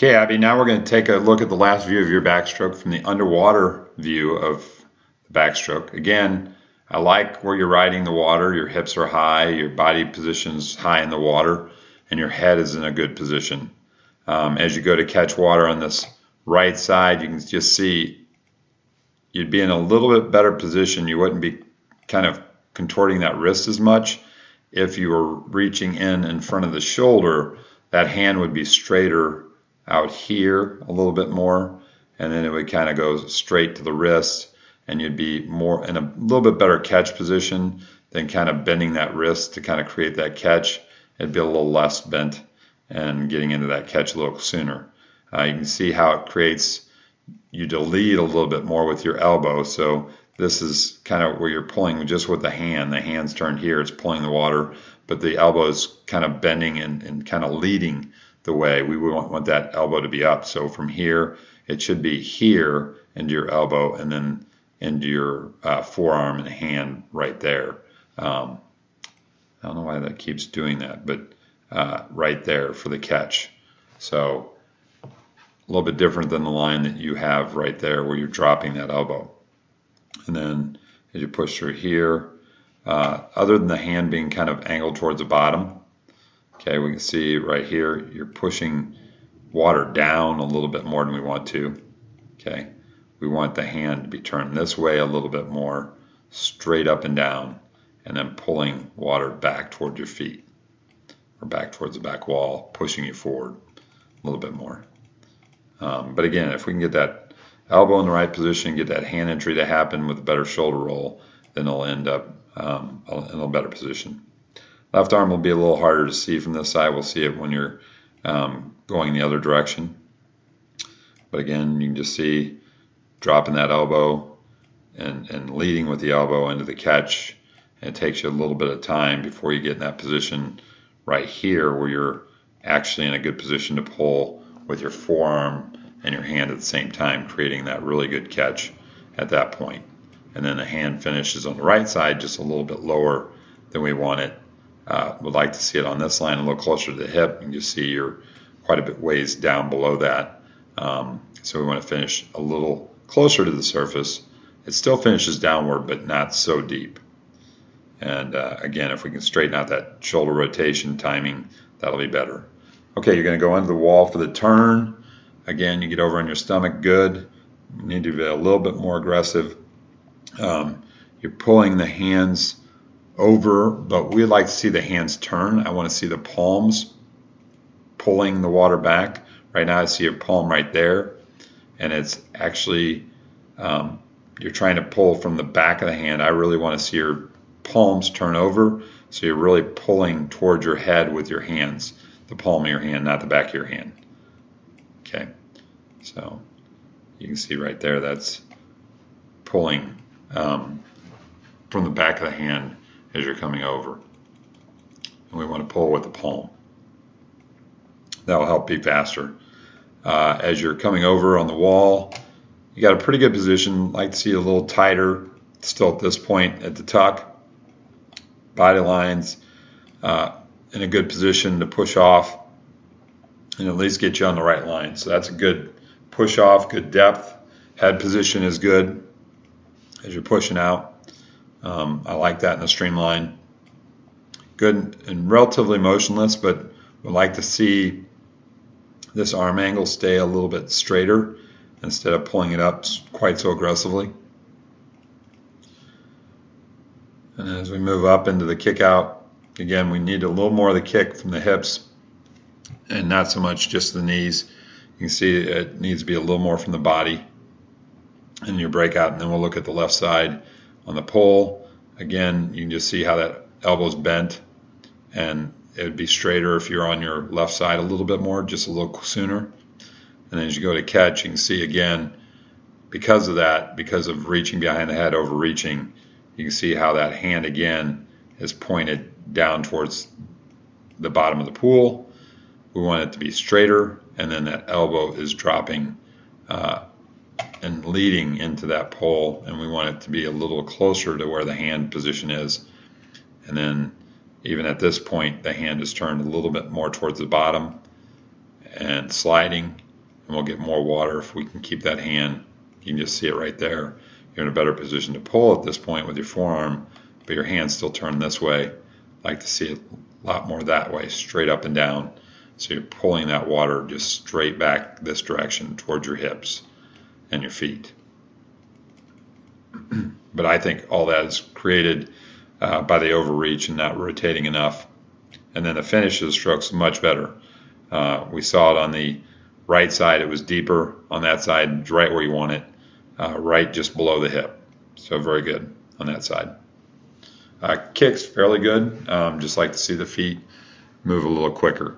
Okay, Abby, now we're going to take a look at the last view of your backstroke from the underwater view of the backstroke. Again, I like where you're riding the water. Your hips are high, your body position's high in the water, and your head is in a good position. As you go to catch water on this right side, you can just see you'd be in a little bit better position. You wouldn't be kind of contorting that wrist as much. If you were reaching in front of the shoulder, that hand would be straighter out here a little bit more, and then it would kind of go straight to the wrist, and you'd be more in a little bit better catch position than kind of bending that wrist to kind of create that catch. It'd be a little less bent and getting into that catch a little sooner. You can see how it creates you to lead a little bit more with your elbow. So this is kind of where you're pulling just with the hand. The hand's turned here, it's pulling the water, but the elbow is kind of bending and kind of leading the way. We want that elbow to be up. So from here, it should be here into your elbow and then into your forearm and hand right there. I don't know why that keeps doing that, but right there for the catch. So a little bit different than the line that you have right there where you're dropping that elbow. And then as you push through here, other than the hand being kind of angled towards the bottom, okay, we can see right here, you're pushing water down a little bit more than we want to. Okay, we want the hand to be turned this way a little bit more, straight up and down, and then pulling water back toward your feet or back towards the back wall, pushing you forward a little bit more. But again, if we can get that elbow in the right position, get that hand entry to happen with a better shoulder roll, then it'll end up in a better position. Left arm will be a little harder to see from this side. We'll see it when you're going the other direction. But again, you can just see dropping that elbow and leading with the elbow into the catch. And it takes you a little bit of time before you get in that position right here where you're actually in a good position to pull with your forearm and your hand at the same time, creating that really good catch at that point. And then the hand finishes on the right side just a little bit lower than we want it. Would like to see it on this line a little closer to the hip, and you see you're quite a bit ways down below that. So we want to finish a little closer to the surface. It still finishes downward, but not so deep. And again, if we can straighten out that shoulder rotation timing, that'll be better. Okay, you're going to go under the wall for the turn. Again, you get over on your stomach, good. You need to be a little bit more aggressive. You're pulling the hands over, but we'd like to see the hands turn. I want to see the palms pulling the water back. Right now I see your palm right there, and it's actually you're trying to pull from the back of the hand. I really want to see your palms turn over, so you're really pulling towards your head with your hands, the palm of your hand, not the back of your hand. Okay, so you can see right there that's pulling from the back of the hand as you're coming over. And we want to pull with the palm. That will help be faster. As you're coming over on the wall, you got a pretty good position. Like to see a little tighter still at this point at the tuck. Body lines in a good position to push off and at least get you on the right line. So that's a good push off, good depth. Head position is good as you're pushing out. I like that in the streamline. Good and relatively motionless, but would like to see this arm angle stay a little bit straighter instead of pulling it up quite so aggressively. And as we move up into the kick out, again, we need a little more of the kick from the hips and not so much just the knees. You can see it needs to be a little more from the body in your breakout. And then we'll look at the left side on the pull. Again, you can just see how that elbow's bent, and it would be straighter if you're on your left side a little bit more, just a little sooner. And then as you go to catch, you can see again, because of that, because of reaching behind the head, overreaching, you can see how that hand again is pointed down towards the bottom of the pool. We want it to be straighter, and then that elbow is dropping and leading into that pole, and we want it to be a little closer to where the hand position is. And then even at this point, the hand is turned a little bit more towards the bottom and sliding, and we'll get more water if we can keep that hand. You can just see it right there. You're in a better position to pull at this point with your forearm, but your hand's still turned this way. I like to see it a lot more that way, straight up and down. So you're pulling that water just straight back this direction towards your hips and your feet. But I think all that is created by the overreach and not rotating enough. And then the finish of the stroke's much better. We saw it on the right side. It was deeper on that side, right where you want it, right just below the hip. So very good on that side. Kicks fairly good. Just like to see the feet move a little quicker.